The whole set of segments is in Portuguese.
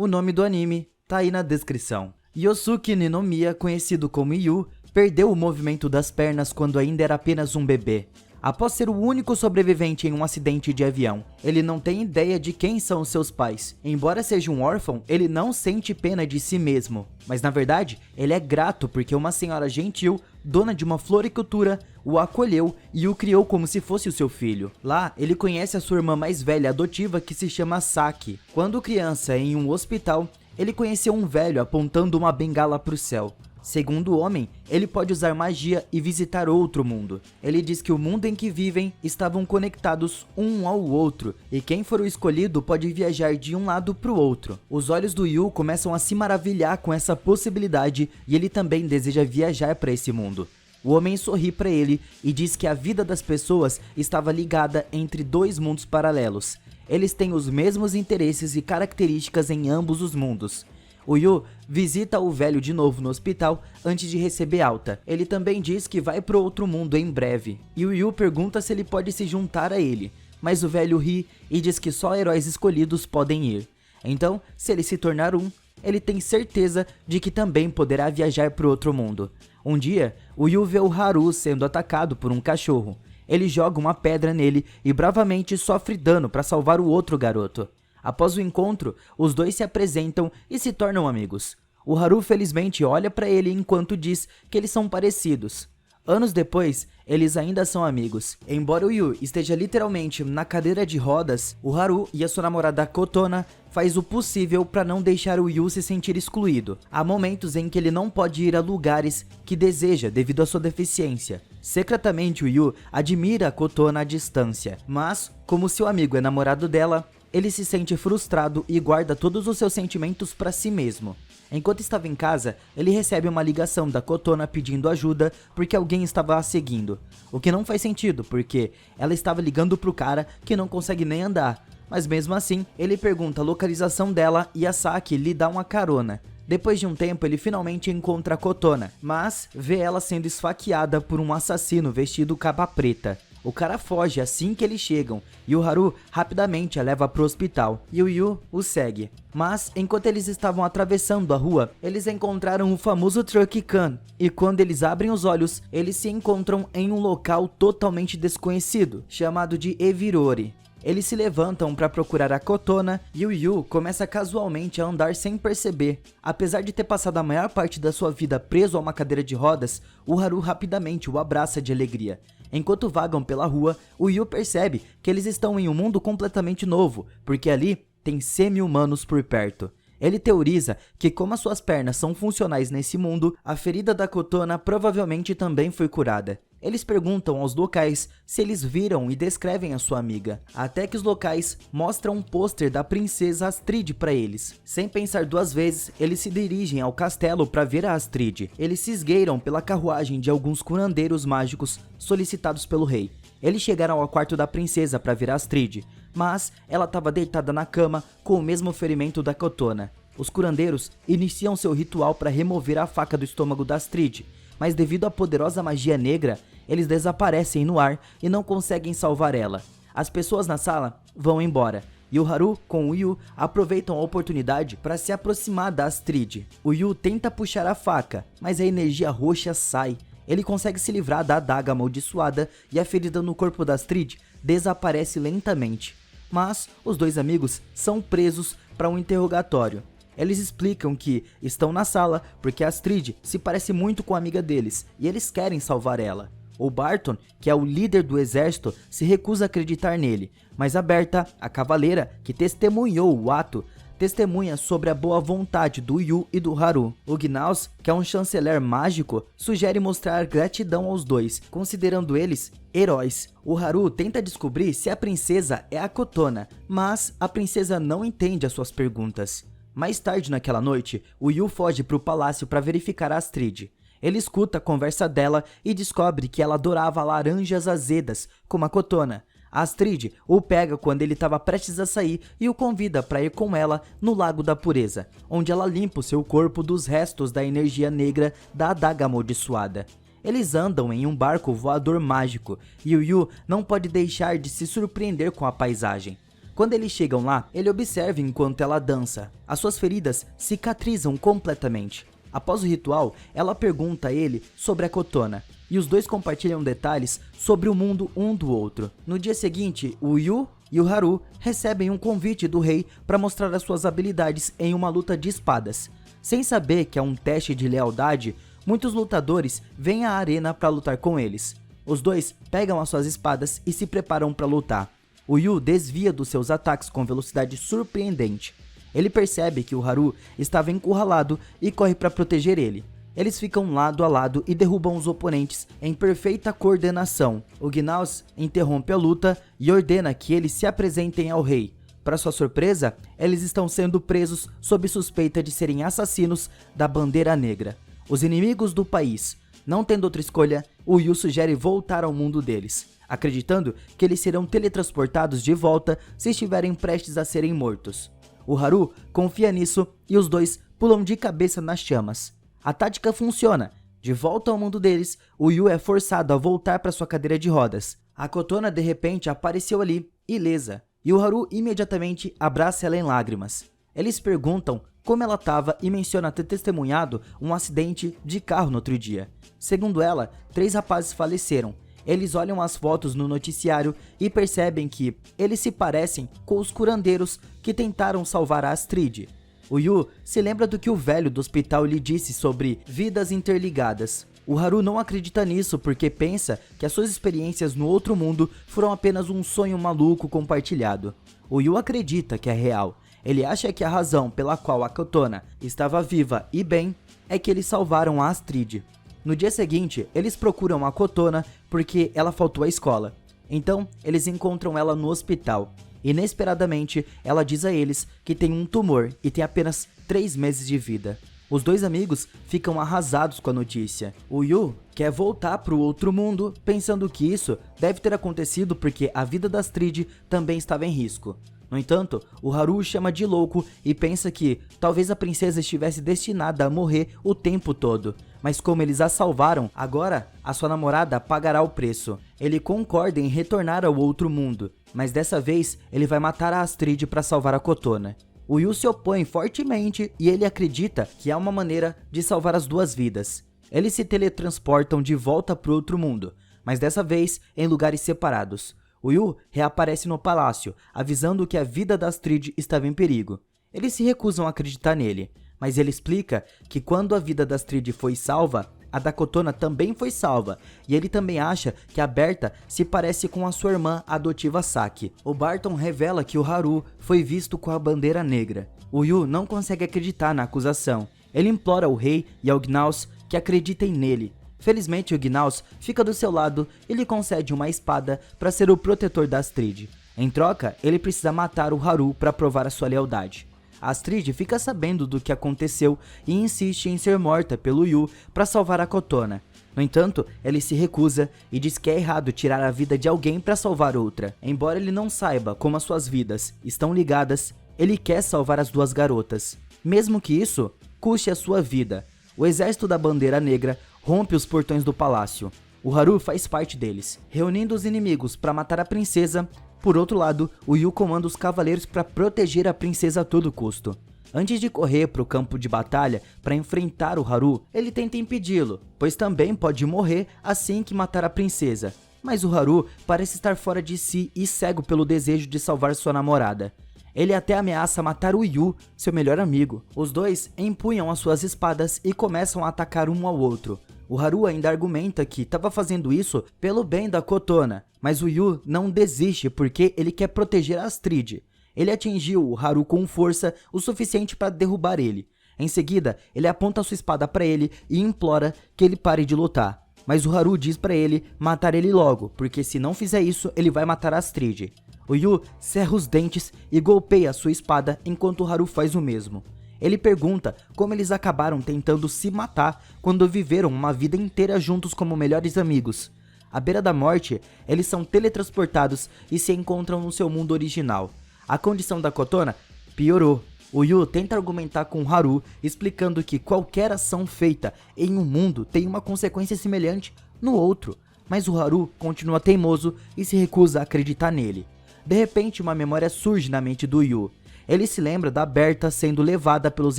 O nome do anime tá aí na descrição. Yosuke Ninomiya, conhecido como Yu, perdeu o movimento das pernas quando ainda era apenas um bebê. Após ser o único sobrevivente em um acidente de avião, ele não tem ideia de quem são os seus pais. Embora seja um órfão, ele não sente pena de si mesmo. Mas na verdade, ele é grato porque uma senhora gentil, dona de uma floricultura, o acolheu e o criou como se fosse o seu filho. Lá, ele conhece a sua irmã mais velha adotiva que se chama Saki. Quando criança em um hospital, ele conheceu um velho apontando uma bengala para o céu. Segundo o homem, ele pode usar magia e visitar outro mundo. Ele diz que o mundo em que vivem estavam conectados um ao outro, e quem for o escolhido pode viajar de um lado para o outro. Os olhos do Yu começam a se maravilhar com essa possibilidade e ele também deseja viajar para esse mundo. O homem sorri para ele e diz que a vida das pessoas estava ligada entre dois mundos paralelos. Eles têm os mesmos interesses e características em ambos os mundos. O Yu visita o velho de novo no hospital antes de receber alta. Ele também diz que vai pro outro mundo em breve. E o Yu pergunta se ele pode se juntar a ele, mas o velho ri e diz que só heróis escolhidos podem ir. Então, se ele se tornar um, ele tem certeza de que também poderá viajar pro outro mundo. Um dia, o Yu vê o Haru sendo atacado por um cachorro. Ele joga uma pedra nele e bravamente sofre dano para salvar o outro garoto. Após o encontro, os dois se apresentam e se tornam amigos. O Haru felizmente olha para ele enquanto diz que eles são parecidos. Anos depois, eles ainda são amigos. Embora o Yu esteja literalmente na cadeira de rodas, o Haru e a sua namorada Kotona faz o possível para não deixar o Yu se sentir excluído. Há momentos em que ele não pode ir a lugares que deseja devido à sua deficiência. Secretamente, o Yu admira a Kotona à distância, mas, como seu amigo é namorado dela, ele se sente frustrado e guarda todos os seus sentimentos para si mesmo. Enquanto estava em casa, ele recebe uma ligação da Kotona pedindo ajuda porque alguém estava a seguindo. O que não faz sentido, porque ela estava ligando pro cara que não consegue nem andar. Mas mesmo assim, ele pergunta a localização dela e a Saki lhe dá uma carona. Depois de um tempo, ele finalmente encontra a Kotona, mas vê ela sendo esfaqueada por um assassino vestido capa preta. O cara foge assim que eles chegam, e o Haru rapidamente a leva pro hospital, e o Yu o segue. Mas, enquanto eles estavam atravessando a rua, eles encontraram o famoso Truck Khan, e quando eles abrem os olhos, eles se encontram em um local totalmente desconhecido, chamado de Evirori. Eles se levantam para procurar a Kotona e o Yu começa casualmente a andar sem perceber. Apesar de ter passado a maior parte da sua vida preso a uma cadeira de rodas, o Haru rapidamente o abraça de alegria. Enquanto vagam pela rua, o Yu percebe que eles estão em um mundo completamente novo, porque ali tem semi-humanos por perto. Ele teoriza que como as suas pernas são funcionais nesse mundo, a ferida da Kotona provavelmente também foi curada. Eles perguntam aos locais se eles viram e descrevem a sua amiga, até que os locais mostram um pôster da princesa Astrid para eles. Sem pensar duas vezes, eles se dirigem ao castelo para ver a Astrid. Eles se esgueiram pela carruagem de alguns curandeiros mágicos solicitados pelo rei. Eles chegaram ao quarto da princesa para ver a Astrid, mas ela estava deitada na cama com o mesmo ferimento da Kotona. Os curandeiros iniciam seu ritual para remover a faca do estômago da Astrid, mas devido à poderosa magia negra, eles desaparecem no ar e não conseguem salvar ela. As pessoas na sala vão embora, e o Haru com o Yu aproveitam a oportunidade para se aproximar da Astrid. O Yu tenta puxar a faca, mas a energia roxa sai. Ele consegue se livrar da adaga amaldiçoada e a ferida no corpo da Astrid desaparece lentamente. Mas os dois amigos são presos para um interrogatório. Eles explicam que estão na sala porque a Astrid se parece muito com a amiga deles e eles querem salvar ela. O Barton, que é o líder do exército, se recusa a acreditar nele, mas a Berta, a cavaleira que testemunhou o ato, testemunha sobre a boa vontade do Yu e do Haru. O Gnaus, que é um chanceler mágico, sugere mostrar gratidão aos dois, considerando eles heróis. O Haru tenta descobrir se a princesa é a Kotona, mas a princesa não entende as suas perguntas. Mais tarde naquela noite, o Yu foge para o palácio para verificar a Astrid. Ele escuta a conversa dela e descobre que ela adorava laranjas azedas, como a Kotona. A Astrid o pega quando ele estava prestes a sair e o convida para ir com ela no Lago da Pureza, onde ela limpa o seu corpo dos restos da energia negra da adaga amaldiçoada. Eles andam em um barco voador mágico e o Yu não pode deixar de se surpreender com a paisagem. Quando eles chegam lá, ele observa enquanto ela dança. As suas feridas cicatrizam completamente. Após o ritual, ela pergunta a ele sobre a Kotona, e os dois compartilham detalhes sobre o mundo um do outro. No dia seguinte, o Yu e o Haru recebem um convite do rei para mostrar as suas habilidades em uma luta de espadas. Sem saber que é um teste de lealdade, muitos lutadores vêm à arena para lutar com eles. Os dois pegam as suas espadas e se preparam para lutar. O Yu desvia dos seus ataques com velocidade surpreendente. Ele percebe que o Haru estava encurralado e corre para proteger ele. Eles ficam lado a lado e derrubam os oponentes em perfeita coordenação. O Gnaus interrompe a luta e ordena que eles se apresentem ao rei. Para sua surpresa, eles estão sendo presos sob suspeita de serem assassinos da Bandeira Negra, os inimigos do país. Não tendo outra escolha, o Yu sugere voltar ao mundo deles, acreditando que eles serão teletransportados de volta se estiverem prestes a serem mortos. O Haru confia nisso e os dois pulam de cabeça nas chamas. A tática funciona. De volta ao mundo deles, o Yu é forçado a voltar para sua cadeira de rodas. A Kotona de repente apareceu ali, ilesa, e o Haru imediatamente abraça ela em lágrimas. Eles perguntam como ela estava e menciona ter testemunhado um acidente de carro no outro dia. Segundo ela, 3 rapazes faleceram. Eles olham as fotos no noticiário e percebem que eles se parecem com os curandeiros que tentaram salvar a Astrid. O Yu se lembra do que o velho do hospital lhe disse sobre vidas interligadas. O Haru não acredita nisso porque pensa que as suas experiências no outro mundo foram apenas um sonho maluco compartilhado. O Yu acredita que é real. Ele acha que a razão pela qual a Kotona estava viva e bem é que eles salvaram a Astrid. No dia seguinte, eles procuram a Kotona porque ela faltou à escola. Então, eles encontram ela no hospital. Inesperadamente, ela diz a eles que tem um tumor e tem apenas 3 meses de vida. Os dois amigos ficam arrasados com a notícia. O Yu quer voltar para o outro mundo, pensando que isso deve ter acontecido porque a vida da Astrid também estava em risco. No entanto, o Haru o chama de louco e pensa que talvez a princesa estivesse destinada a morrer o tempo todo. Mas como eles a salvaram, agora a sua namorada pagará o preço. Ele concorda em retornar ao outro mundo, mas dessa vez ele vai matar a Astrid para salvar a Kotona. O Yu se opõe fortemente e ele acredita que há uma maneira de salvar as duas vidas. Eles se teletransportam de volta para o outro mundo, mas dessa vez em lugares separados. O Yu reaparece no palácio, avisando que a vida da Astrid estava em perigo. Eles se recusam a acreditar nele, mas ele explica que quando a vida da Astrid foi salva, a da Kotona também foi salva, e ele também acha que a Berta se parece com a sua irmã adotiva Saki. O Barton revela que o Haru foi visto com a Bandeira Negra. O Yu não consegue acreditar na acusação. Ele implora ao rei e ao Gnaus que acreditem nele. Felizmente o Gnaus fica do seu lado e lhe concede uma espada para ser o protetor da Astrid. Em troca, ele precisa matar o Haru para provar a sua lealdade. A Astrid fica sabendo do que aconteceu e insiste em ser morta pelo Yu para salvar a Kotona. No entanto, ele se recusa e diz que é errado tirar a vida de alguém para salvar outra. Embora ele não saiba como as suas vidas estão ligadas, ele quer salvar as duas garotas, mesmo que isso custe a sua vida. O exército da Bandeira Negra rompe os portões do palácio. O Haru faz parte deles, reunindo os inimigos para matar a princesa. Por outro lado, o Yu comanda os cavaleiros para proteger a princesa a todo custo. Antes de correr para o campo de batalha para enfrentar o Haru, ele tenta impedi-lo, pois também pode morrer assim que matar a princesa. Mas o Haru parece estar fora de si e cego pelo desejo de salvar sua namorada. Ele até ameaça matar o Yu, seu melhor amigo. Os dois empunham as suas espadas e começam a atacar um ao outro. O Haru ainda argumenta que estava fazendo isso pelo bem da Kotona, mas o Yu não desiste porque ele quer proteger a Astrid. Ele atingiu o Haru com força o suficiente para derrubar ele. Em seguida, ele aponta sua espada para ele e implora que ele pare de lutar. Mas o Haru diz para ele matar ele logo, porque se não fizer isso, ele vai matar a Astrid. O Yu cerra os dentes e golpeia sua espada enquanto o Haru faz o mesmo. Ele pergunta como eles acabaram tentando se matar quando viveram uma vida inteira juntos como melhores amigos. À beira da morte, eles são teletransportados e se encontram no seu mundo original. A condição da Kotona piorou. O Yu tenta argumentar com o Haru, explicando que qualquer ação feita em um mundo tem uma consequência semelhante no outro, mas o Haru continua teimoso e se recusa a acreditar nele. De repente, uma memória surge na mente do Yu. Ele se lembra da Berta sendo levada pelos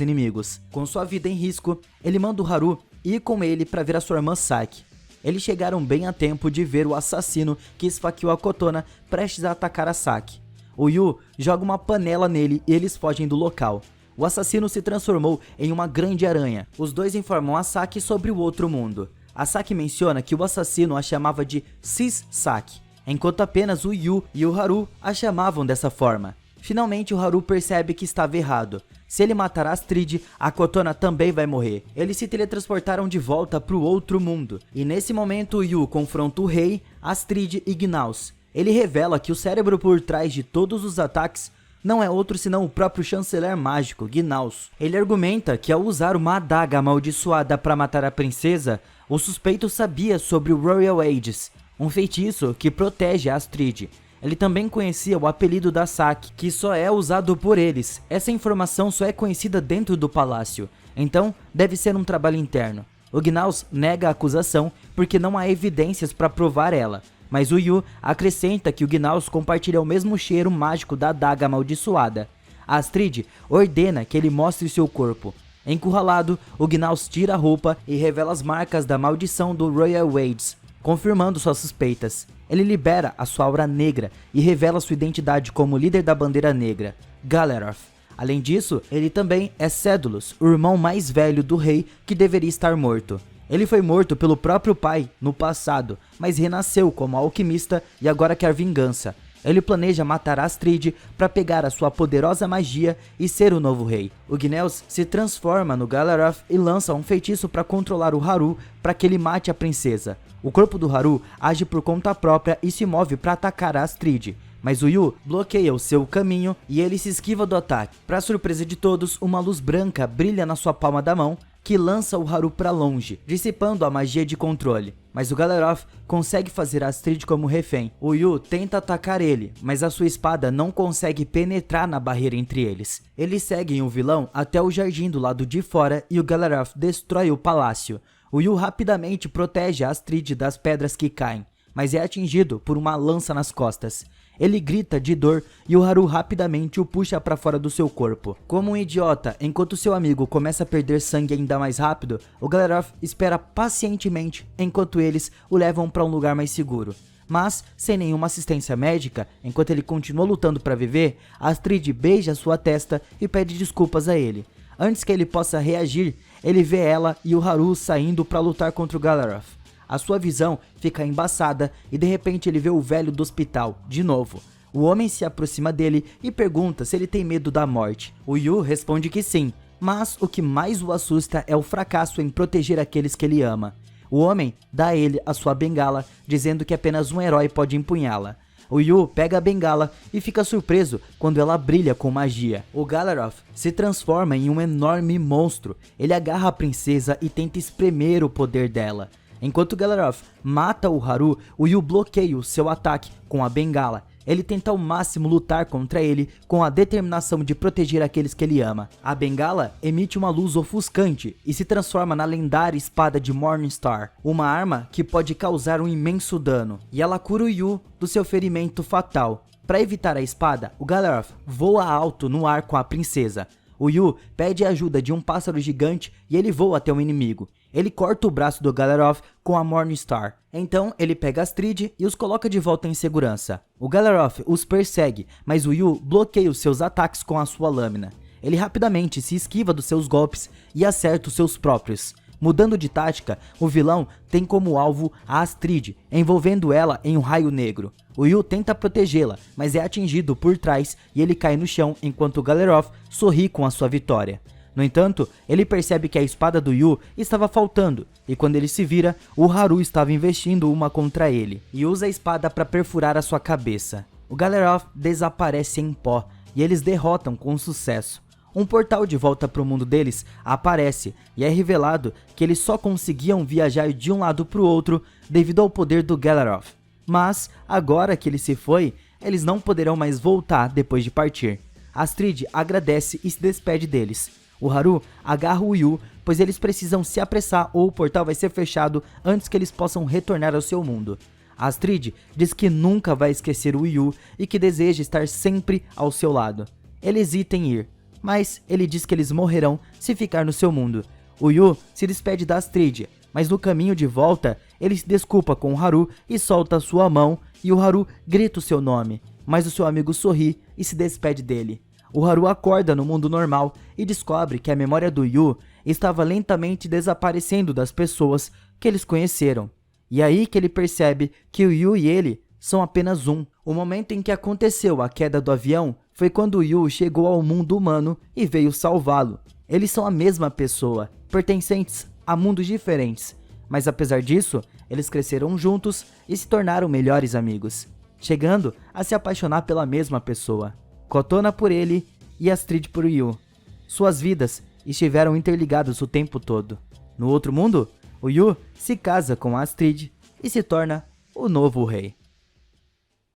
inimigos. Com sua vida em risco, ele manda o Haru ir com ele para ver a sua irmã Saki. Eles chegaram bem a tempo de ver o assassino que esfaqueou a Kotona prestes a atacar a Saki. O Yu joga uma panela nele e eles fogem do local. O assassino se transformou em uma grande aranha. Os dois informam a Saki sobre o outro mundo. A Saki menciona que o assassino a chamava de Sis Saki, enquanto apenas o Yu e o Haru a chamavam dessa forma. Finalmente o Haru percebe que estava errado. Se ele matar a Astrid, a Kotona também vai morrer. Eles se teletransportaram de volta para o outro mundo. E nesse momento o Yu confronta o rei, Astrid e Gnaus. Ele revela que o cérebro por trás de todos os ataques não é outro senão o próprio chanceler mágico, Gnaus. Ele argumenta que ao usar uma adaga amaldiçoada para matar a princesa, o suspeito sabia sobre o Royal Aegis, um feitiço que protege a Astrid. Ele também conhecia o apelido da Saki, que só é usado por eles. Essa informação só é conhecida dentro do palácio, então deve ser um trabalho interno. O Gnaus nega a acusação porque não há evidências para provar ela, mas o Yu acrescenta que o Gnaus compartilha o mesmo cheiro mágico da adaga amaldiçoada. A Astrid ordena que ele mostre seu corpo. Encurralado, o Gnaus tira a roupa e revela as marcas da maldição do Royal Aegis, confirmando suas suspeitas. Ele libera a sua aura negra e revela sua identidade como líder da bandeira negra, Galeroth. Além disso, ele também é Cédulos, o irmão mais velho do rei que deveria estar morto. Ele foi morto pelo próprio pai no passado, mas renasceu como alquimista e agora quer vingança. Ele planeja matar Astrid para pegar a sua poderosa magia e ser o novo rei. O Gnaus se transforma no Galeroth e lança um feitiço para controlar o Haru para que ele mate a princesa. O corpo do Haru age por conta própria e se move para atacar a Astrid, mas o Yu bloqueia o seu caminho e ele se esquiva do ataque. Para surpresa de todos, uma luz branca brilha na sua palma da mão, que lança o Haru para longe, dissipando a magia de controle. Mas o Galeroth consegue fazer a Astrid como refém. O Yu tenta atacar ele, mas a sua espada não consegue penetrar na barreira entre eles. Eles seguem o vilão até o jardim do lado de fora e o Galeroth destrói o palácio. O Yu rapidamente protege a Astrid das pedras que caem, mas é atingido por uma lança nas costas. Ele grita de dor e o Haru rapidamente o puxa para fora do seu corpo. Como um idiota, enquanto seu amigo começa a perder sangue ainda mais rápido, o Galeroth espera pacientemente enquanto eles o levam para um lugar mais seguro. Mas, sem nenhuma assistência médica, enquanto ele continua lutando para viver, Astrid beija sua testa e pede desculpas a ele. Antes que ele possa reagir, ele vê ela e o Haru saindo para lutar contra o Galeroth. A sua visão fica embaçada e de repente ele vê o velho do hospital, de novo. O homem se aproxima dele e pergunta se ele tem medo da morte. O Yu responde que sim, mas o que mais o assusta é o fracasso em proteger aqueles que ele ama. O homem dá a ele a sua bengala, dizendo que apenas um herói pode empunhá-la. O Yu pega a bengala e fica surpreso quando ela brilha com magia. O Galeroth se transforma em um enorme monstro. Ele agarra a princesa e tenta espremer o poder dela. Enquanto Galeroth mata o Haru, o Yu bloqueia o seu ataque com a bengala. Ele tenta ao máximo lutar contra ele com a determinação de proteger aqueles que ele ama. A bengala emite uma luz ofuscante e se transforma na lendária espada de Morningstar, uma arma que pode causar um imenso dano, e ela cura o Yu do seu ferimento fatal. Para evitar a espada, o Galeroth voa alto no ar com a princesa. O Yu pede a ajuda de um pássaro gigante e ele voa até o inimigo. Ele corta o braço do Galeroth com a Morningstar. Então ele pega Astrid e os coloca de volta em segurança. O Galeroth os persegue, mas o Yu bloqueia os seus ataques com a sua lâmina. Ele rapidamente se esquiva dos seus golpes e acerta os seus próprios. Mudando de tática, o vilão tem como alvo a Astrid, envolvendo ela em um raio negro. O Yu tenta protegê-la, mas é atingido por trás e ele cai no chão enquanto o Galeroth sorri com a sua vitória. No entanto, ele percebe que a espada do Yu estava faltando, e quando ele se vira, o Haru estava investindo uma contra ele, e usa a espada para perfurar a sua cabeça. O Galeroth desaparece em pó, e eles derrotam com sucesso. Um portal de volta para o mundo deles aparece, e é revelado que eles só conseguiam viajar de um lado para o outro devido ao poder do Galeroth. Mas, agora que ele se foi, eles não poderão mais voltar depois de partir. Astrid agradece e se despede deles. O Haru agarra o Yu, pois eles precisam se apressar ou o portal vai ser fechado antes que eles possam retornar ao seu mundo. A Astrid diz que nunca vai esquecer o Yu e que deseja estar sempre ao seu lado. Ele hesita em ir, mas ele diz que eles morrerão se ficar no seu mundo. O Yu se despede da Astrid, mas no caminho de volta, ele se desculpa com o Haru e solta sua mão, e o Haru grita o seu nome, mas o seu amigo sorri e se despede dele. O Haru acorda no mundo normal e descobre que a memória do Yu estava lentamente desaparecendo das pessoas que eles conheceram. E é aí que ele percebe que o Yu e ele são apenas um. O momento em que aconteceu a queda do avião foi quando o Yu chegou ao mundo humano e veio salvá-lo. Eles são a mesma pessoa, pertencentes a mundos diferentes, mas apesar disso, eles cresceram juntos e se tornaram melhores amigos, chegando a se apaixonar pela mesma pessoa. Kotona por ele e Astrid por Yu. Suas vidas estiveram interligadas o tempo todo. No outro mundo, o Yu se casa com a Astrid e se torna o novo rei.